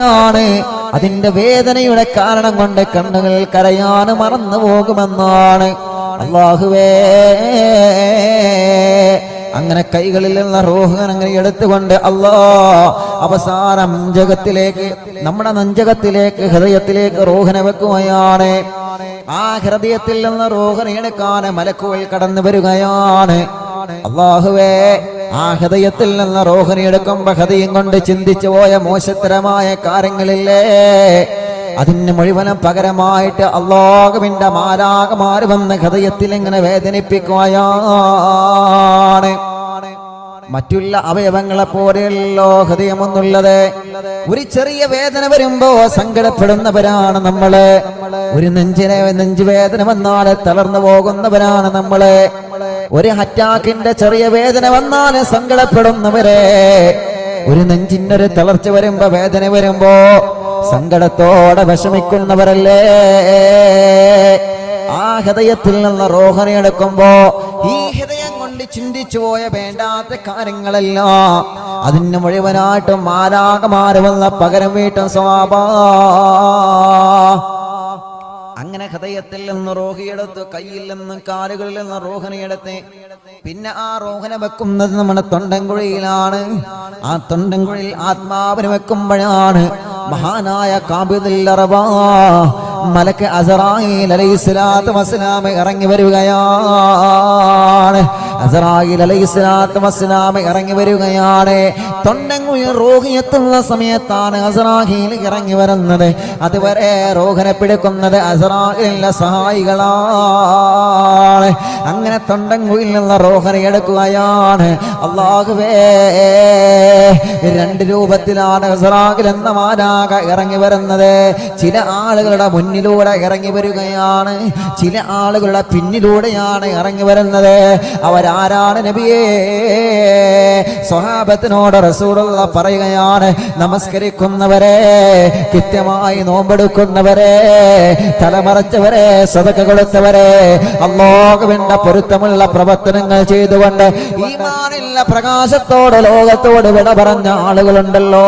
ആണ്. അതിന്റെ വേദനയുടെ കാരണം കൊണ്ട് കണ്ണുകൾ കരയാൻ മറന്നു പോകുമെന്നാണ്. അല്ലാഹുവേ, അങ്ങനെ കൈകളിൽ നിന്ന് റൂഹ് അങ്ങനെ എടുത്തുകൊണ്ട് അവസാനം ജഗത്തിലേക്ക്, നമ്മുടെ നെഞ്ചകത്തിലേക്ക്, ഹൃദയത്തിലേക്ക് റൂഹിനെ വെക്കുകയാണ്. ആ ഹൃദയത്തിൽ നിന്ന് റൂഹിനെ എടുക്കാൻ മലക്കുകൾ കടന്നു വരികയാണ്. അല്ലാഹുവേ, ആ ഹൃദയത്തിൽ നിന്ന് റൂഹിനെ എടുക്കുമ്പോ ഹൃദയം കൊണ്ട് ചിന്തിച്ചു പോയ മോശത്തരമായ കാര്യങ്ങളില്ലേ, അതിന് മുഴുവനും പകരമായിട്ട് അല്ലാഹുവിന്റെ മാലാഖമാർ വന്ന് ഹൃദയത്തിൽ ഇങ്ങനെ വേദനിപ്പിക്കുകയാണ്. മറ്റുള്ള അവയവങ്ങളെ പോലെയല്ലോ ഹൃദയമൊന്നുള്ളത്. ഒരു ചെറിയ വേദന വരുമ്പോ സങ്കടപ്പെടുന്നവരാണ് നമ്മള്. ഒരു നെഞ്ചു വേദന വന്നാൽ തളർന്നു പോകുന്നവരാണ് നമ്മള്. ഒരു അറ്റാക്കിന്റെ ചെറിയ വേദന വന്നാൽ സങ്കടപ്പെടുന്നവരെ. ഒരു നെഞ്ചിനൊരു തളർച്ച വരുമ്പോ, വേദന വരുമ്പോ സങ്കടത്തോടെ വിഷമിക്കുന്നവരല്ലേ. ആ ഹൃദയത്തിൽ നിന്ന് റൂഹിനെ എടുക്കുമ്പോ ഈ ഹൃദയം കൊണ്ട് ചിന്തിച്ചു പോയ വേണ്ടാത്ത കാര്യങ്ങളെല്ലാം അതിന് മുഴുവനായിട്ടും മാലാഖമാര് വന്ന പകരം വീട്ടും സ്വഭാവ. അങ്ങനെ ഹൃദയത്തിൽ നിന്ന് റൂഹിയെടുത്ത്, കയ്യിൽ നിന്നും കാലുകളിൽ നിന്ന് റൂഹിനെടുത്ത്, പിന്നെ ആ റൂഹിനെ വെക്കുന്നത് നമ്മുടെ തൊണ്ടൻകുഴിയിലാണ്. ആ തൊണ്ടൻകുഴിയിൽ ആത്മാവിനെ വെക്കുമ്പോഴാണ് മഹാനായ ഖാബിദുൽ അർവാഹ് മലക്ക് അസ്റായീൽ അലൈഹിസ്സലാത്തു വസ്സലാം ഇറങ്ങി വരികയാണ്. അസ്റായീൽ അലൈഹിസ്സലാത്തു വസ്സലാം ഇറങ്ങി വരികയാണ്. തൊണ്ടൻകുഴിയിൽ റൂഹ് എത്തുന്ന സമയത്താണ് അസ്റായീൽ ഇറങ്ങി വരുന്നത്. അതുവരെ റൂഹിനെ പിടിക്കുന്നത് അസ്റായീലിന്റെ സഹായികളാണ്. അങ്ങനെ തൊണ്ടൻകുഴിയിൽ നിന്ന് റൂഹിനെ എടുക്കുകയാണ്. അല്ലാഹുവേ, രണ്ട് രൂപത്തിലാണ് അസ്റായീൽ എന്ന മാലാഖ ഇറങ്ങി വരുന്നത്. ചില ആളുകളുടെ മുന്നിലൂടെ ഇറങ്ങി വരികയാണ്, ചില ആളുകളുടെ പിന്നിലൂടെയാണ് ഇറങ്ങി വരുന്നത്. അവരാരാണ് നബിയേ? സ്വഹാബത്തിനോട് റസൂലുള്ളാഹി പറയുകയാണ്, നമസ്കരിക്കുന്നവരെ, കൃത്യമായി നോമ്പെടുക്കുന്നവരെ, തലമറച്ചവരെ, സദഖ കൊടുത്തവരെ, അല്ലാഹുവിന്റെ പൊരുത്തമുള്ള പ്രവർത്തനങ്ങൾ ചെയ്തുകൊണ്ട് ഈമാനില്ല പ്രകാശത്തോട് ലോകത്തോട് വിട പറഞ്ഞ ആളുകളുണ്ടല്ലോ,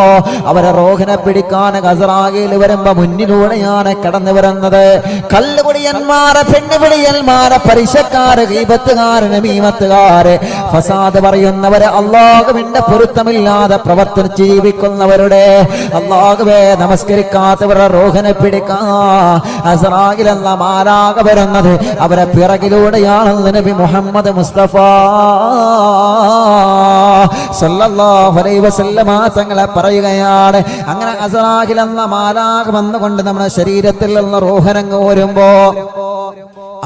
അവരെ റൂഹിനെ പിടിക്കാൻ അസ്റായീൽ വരുമ്പോ മുന്നിലൂടെയാണ് കടന്നു വരുന്നത്. കല്ലുകുടിയന്മാരെ, പെണ്ണുപിടിയന്മാരെ, പരിശക്കാര്, ഗീബത്തുകാര്, നമീമത്തുകാര്, ഫസാദ് പറയുന്നവരെ, അല്ലാഹുവിന്റെ പൊരുത്തമില്ലാതെ പ്രവർത്തിച്ച് ജീവിക്കുന്നവരുടെ, അല്ലാഹുവേ, നമസ്കരിക്കാത്തവരുടെ റൂഹിനെ പിടിക്കാൻ അസ്റായീൽ എന്ന മാലാഖ വരുന്നത് അവരെ പിറകിലൂടെയാണെന്ന് നബി മുഹമ്മദ് മുസ്തഫ സല്ലല്ലാഹു അലൈഹി വസല്ലമ തങ്ങളെ പറയുകയാണ്. അങ്ങനെ അസ്റായീൽ എന്ന മാലാഖ വന്നുകൊണ്ട് നമ്മുടെ ശരീരത്തിൽ നിന്ന് റൂഹനങ്ങ് വരുമ്പോ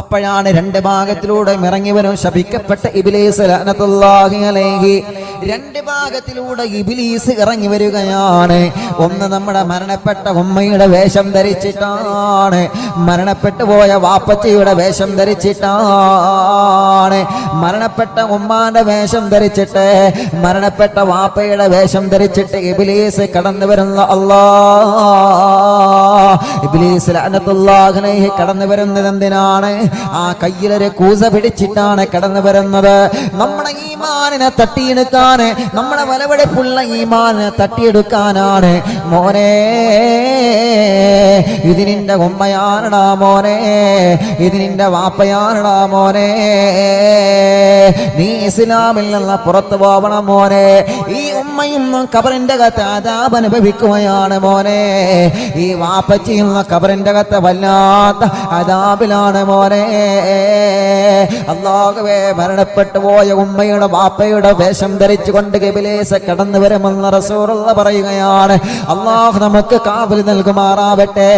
അപ്പോഴാണ് രണ്ട് ഭാഗത്തിലൂടെ ഇറങ്ങി വരും ശപിക്കപ്പെട്ട ഇബ്ലീസ് ലഅനത്തുല്ലാഹി അലൈഹി. രണ്ട് ഭാഗത്തിലൂടെ ഇബ്ലീസ് ഇറങ്ങി വരികയാണ്. ഒന്ന് നമ്മുടെ മരണപ്പെട്ട ഉമ്മയുടെ വേഷം ധരിച്ചിട്ടാണ്, മരണപ്പെട്ടു പോയ വാപ്പച്ചിയുടെ വേഷം ധരിച്ചിട്ടാണ്. മരണപ്പെട്ട ഉമ്മാന്റെ വേഷം ധരിച്ചിട്ട്, മരണപ്പെട്ട വാപ്പയുടെ വേഷം ധരിച്ചിട്ട് ഇബ്ലീസ് കടന്നു വരുന്ന ഇബ്ലീസ് ലഅനത്തുല്ലാഹി അലൈഹി കടന്നു വരുന്നത് എന്തിനാണ്? ആ കയ്യിലൊരു കൂസ പിടിച്ചിട്ടാണ് കടന്നു വരുന്നത്. നമ്മുടെ ഈമാനിനെ തട്ടിയെടുക്കാന്, നമ്മുടെ വലവെടുപ്പുള്ള ഈമാനിനെ തട്ടിയെടുക്കാനാണ്. മോനെ, ഇത് നിന്റെ ഉമ്മയാണടാ മോനെ, ഇത് നിന്റെ വാപ്പയാണടാ മോനെ, നീ ഇസ്ലാമിൽ നിന്ന് പുറത്തു പോവണം മോനെ. ഈ ഉമ്മയും ഖബറിന്റെ അകത്ത് അദാബ് അനുഭവിക്കുകയാണ് മോനെ. ഈ വാപ്പച്ചിയും ഖബറിന്റെ അകത്ത് വല്ലാത്ത അദാബിലാണ് മോനെ. അല്ലാഹുവേ, മരണപ്പെട്ടു പോയ ഉമ്മയുടെ വാപ്പയുടെ വേഷം ധരിച്ചുകൊണ്ട് ഇബ്ലീസ് കടന്നു വരുമെന്ന് റസൂലുള്ളാഹി പറയുകയാണ്. അല്ലാഹു നമുക്ക് കാബിൽ നൽകുമാറാവട്ടെ.